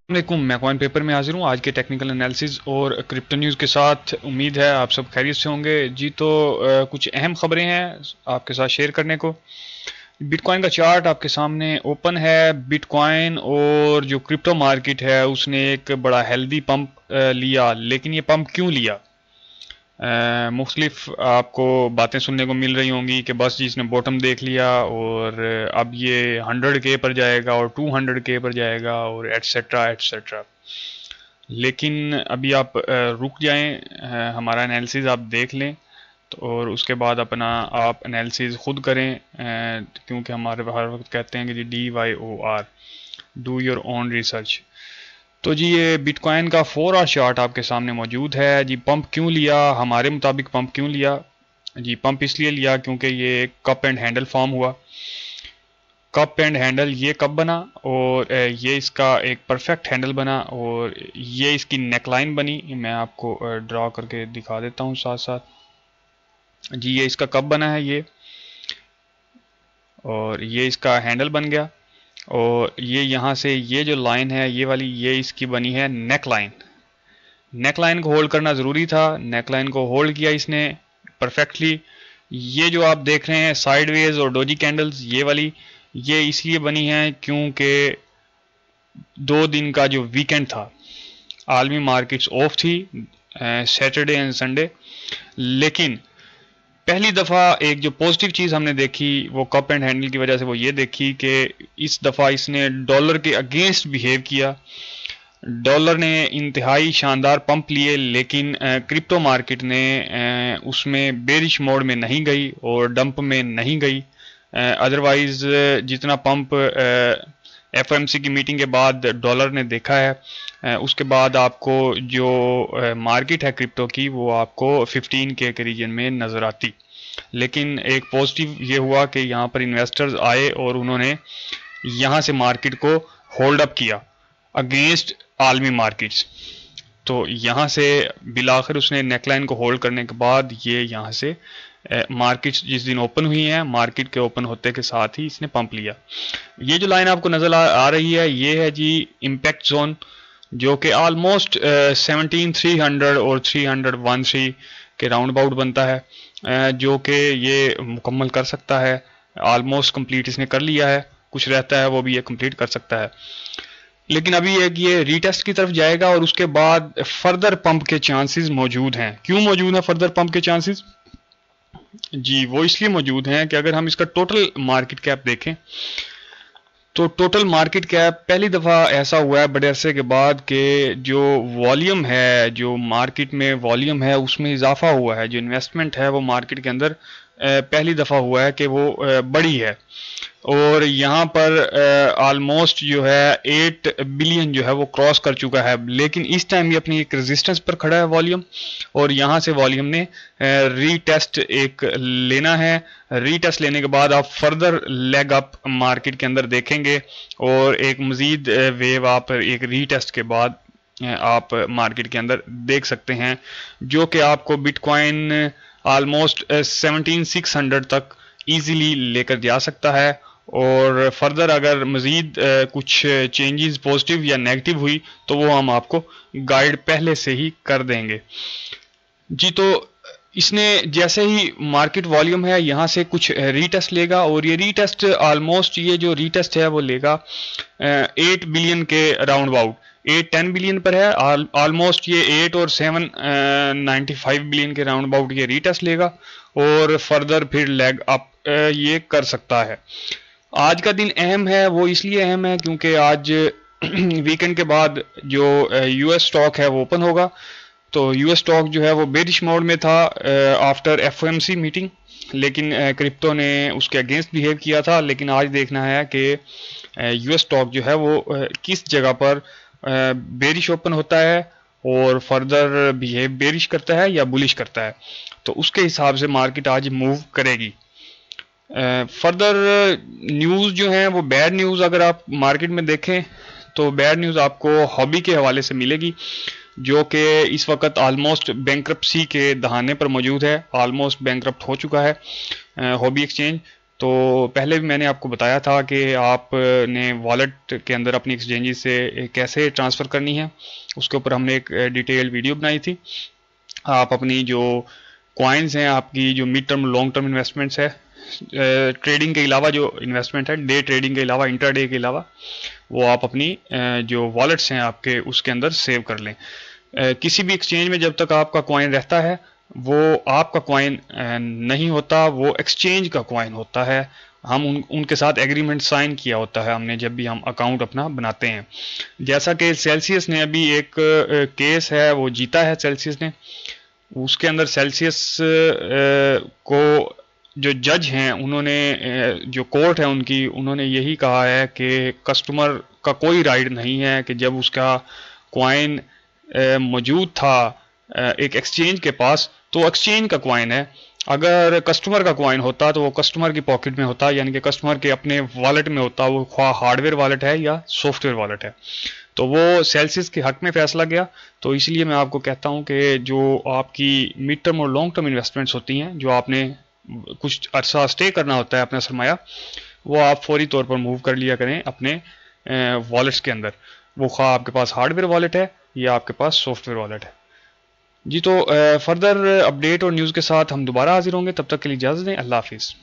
वालेकुम, मैं coin paper में हाजिर हूँ आज के टेक्निकल एनालिसिस और क्रिप्टो न्यूज़ के साथ। उम्मीद है आप सब खैरियत से होंगे जी। तो कुछ अहम खबरें हैं आपके साथ शेयर करने को। बिटकॉइन का चार्ट आपके सामने ओपन है। बिटकॉइन और जो क्रिप्टो मार्केट है उसने एक बड़ा हेल्दी पंप लिया, लेकिन ये पंप क्यों लिया? मुख्तलिफ आपको बातें सुनने को मिल रही होंगी कि बस जी इसने बॉटम देख लिया और अब ये 100K पर जाएगा और 200K पर जाएगा और एटसेट्रा एटसेट्रा। लेकिन अभी आप रुक जाएं, हमारा एनालिसिस आप देख लें तो, और उसके बाद अपना आप एनालिसिस खुद करें, क्योंकि हमारे हर वक्त कहते हैं कि जी DYOR, do your own research. तो जी ये बिटकॉइन का 4 आवर चार्ट आपके सामने मौजूद है जी। पंप क्यों लिया? हमारे मुताबिक पंप क्यों लिया जी? पंप इसलिए लिया क्योंकि ये एक कप एंड हैंडल फॉर्म हुआ। कप एंड हैंडल ये कप बना और ये इसका एक परफेक्ट हैंडल बना और ये इसकी नेकलाइन बनी। मैं आपको ड्रॉ करके दिखा देता हूँ साथ साथ जी। ये इसका कप बना है ये, और ये इसका हैंडल बन गया। और ये यहाँ से ये जो लाइन है ये वाली, ये इसकी बनी है नेक लाइन। नेक लाइन को होल्ड करना ज़रूरी था, नेक लाइन को होल्ड किया इसने परफेक्टली। ये जो आप देख रहे हैं साइडवेज और डोजी कैंडल्स, ये वाली ये इसलिए बनी है क्योंकि 2 दिन का जो वीकेंड था, आलमी मार्केट्स ऑफ थी, सैटरडे एंड संडे। लेकिन पहली दफ़ा एक जो पॉजिटिव चीज़ हमने देखी वो कप एंड हैंडल की वजह से वो ये देखी कि इस दफ़ा इसने डॉलर के अगेंस्ट बिहेव किया। डॉलर ने इंतहाई शानदार पंप लिए, लेकिन क्रिप्टो मार्केट ने उसमें बेरिश मोड में नहीं गई और डंप में नहीं गई। अदरवाइज जितना पंप FOMC की मीटिंग के बाद डॉलर ने देखा है, उसके बाद आपको जो मार्केट है क्रिप्टो की वो आपको 15K के रीजन में नज़र आती। लेकिन एक पॉजिटिव ये हुआ कि यहाँ पर इन्वेस्टर्स आए और उन्होंने यहाँ से मार्केट को होल्ड अप किया अगेंस्ट आलमी मार्केट्स। तो यहाँ से बिलाखिर उसने नेकलाइन को होल्ड करने के बाद ये यहाँ से मार्केट जिस दिन ओपन हुई है, मार्केट के ओपन होते के साथ ही इसने पंप लिया। ये जो लाइन आपको नजर आ रही है ये है जी इम्पैक्ट जोन, जो कि ऑलमोस्ट 17300 और 313 के राउंड अबाउट बनता है, जो कि ये मुकम्मल कर सकता है। ऑलमोस्ट कंप्लीट इसने कर लिया है, कुछ रहता है वो भी ये कंप्लीट कर सकता है। लेकिन अभी एक ये रीटेस्ट की तरफ जाएगा और उसके बाद फर्दर पंप के चांसेस मौजूद हैं। क्यों मौजूद हैं फर्दर पंप के चांसेस जी? वो इसलिए मौजूद हैं कि अगर हम इसका टोटल मार्केट कैप देखें तो टोटल मार्केट कैप पहली दफ़ा ऐसा हुआ है बड़े अरसे के बाद कि जो वॉल्यूम है, जो मार्केट में वॉल्यूम है उसमें इजाफा हुआ है। जो इन्वेस्टमेंट है वो मार्केट के अंदर पहली दफ़ा हुआ है कि वो बड़ी है। और यहाँ पर ऑलमोस्ट जो है 8 बिलियन जो है वो क्रॉस कर चुका है। लेकिन इस टाइम ये अपनी एक रेजिस्टेंस पर खड़ा है वॉल्यूम, और यहाँ से वॉल्यूम ने रीटेस्ट एक लेना है। रीटेस्ट लेने के बाद आप फर्दर लेग अप मार्केट के अंदर देखेंगे और एक मजीद वेव आप एक रीटेस्ट के बाद आप मार्केट के अंदर देख सकते हैं, जो कि आपको बिटकॉइन ऑलमोस्ट 17600 तक इजीली लेकर जा सकता है। और फर्दर अगर मज़ीद कुछ चेंजेस पॉजिटिव या नेगेटिव हुई तो वो हम आपको गाइड पहले से ही कर देंगे जी। तो इसने जैसे ही मार्केट वॉल्यूम है यहाँ से कुछ रीटेस्ट लेगा, और ये रीटेस्ट ऑलमोस्ट ये जो रीटेस्ट है वो लेगा 8 बिलियन के राउंड अबाउट। 8-10 बिलियन पर है, ऑलमोस्ट ये 8 और 795 बिलियन के राउंड अबाउट ये रीटेस्ट लेगा और फर्दर फिर लेग अप ये कर सकता है। आज का दिन अहम है, वो इसलिए अहम है क्योंकि आज वीकेंड के बाद जो US स्टॉक है वो ओपन होगा। तो US स्टॉक जो है वो बेरिश मोड में था आफ्टर FOMC मीटिंग, लेकिन क्रिप्टो ने उसके अगेंस्ट बिहेव किया था। लेकिन आज देखना है कि US स्टॉक जो है वो किस जगह पर बेरिश ओपन होता है और फर्दर बिहेव बेरिश करता है या बुलिश करता है, तो उसके हिसाब से मार्केट आज मूव करेगी। फर्दर न्यूज़ जो हैं वो बैड न्यूज़ अगर आप मार्केट में देखें तो बैड न्यूज़ आपको हॉबी के हवाले से मिलेगी, जो कि इस वक्त ऑलमोस्ट बैंक्रप्सी के दहाने पर मौजूद है। ऑलमोस्ट बैंक्रप्ट हो चुका है हॉबी एक्सचेंज। تو پہلے بھی میں نے آپ کو بتایا تھا کہ آپ نے والیٹ کے اندر اپنی ایکسچینجز سے کیسے ٹرانسفر کرنی ہے، اس کے اوپر ہم نے ایک ڈیٹیل ویڈیو بنائی تھی. آپ اپنی جو کوائنز ہیں، آپ کی جو mid term long term investments ہے، ٹریڈنگ کے علاوہ جو انویسٹمنٹ ہے، ڈے ٹریڈنگ کے علاوہ، انٹر ڈے کے علاوہ، وہ آپ اپنی جو والیٹس ہیں آپ کے، اس کے اندر سیو کر لیں. کسی بھی ایکسچینج میں جب تک آپ کا کوائن رہتا ہے، وہ آپ کا کوائن نہیں ہوتا، وہ ایکسچینج کا کوائن ہوتا ہے. ہم ان کے ساتھ ایگریمنٹ سائن کیا ہوتا ہے ہم نے جب بھی ہم اکاؤنٹ اپنا بناتے ہیں. جیسا کہ سیلسیس نے ابھی ایک کیس ہے وہ جیتا ہے سیلسیس نے، اس کے اندر سیلسیس کو جو جج ہیں انہوں نے، جو کورٹ ہے ان کی، انہوں نے یہی کہا ہے کہ کسٹمر کا کوئی رائٹ نہیں ہے کہ جب اس کا کوائن موجود تھا ایک ایکسچینج کے پاس تو ایکسچینج کا کوائن ہے. اگر کسٹمر کا کوائن ہوتا تو وہ کسٹمر کی پاکٹ میں ہوتا، یعنی کہ کسٹمر کے اپنے والٹ میں ہوتا، وہ خواہ ہارڈ ویئر والٹ ہے یا سافٹ ویئر والٹ ہے. تو وہ سیلسیس کے حق میں فیصلہ گیا. تو اس لیے میں آپ کو کہتا ہوں کہ جو آپ کی مڈ ٹرم اور لانگ ٹرم انویسٹمنٹس ہوتی ہیں، جو آپ نے کچھ عرصہ اسٹے کرنا ہوتا ہے اپنا سرمایہ، وہ آپ فوری طور پر موو کر لیا کریں اپنے والٹس کے اندر، وہ خواہ آپ کے پاس ہارڈ ویئر والٹ ہے یا آپ کے پاس سافٹ ویئر والٹ ہے. جی تو فردر اپڈیٹ اور نیوز کے ساتھ ہم دوبارہ حاضر ہوں گے، تب تک کے لیے اجازت دیں. اللہ حافظ.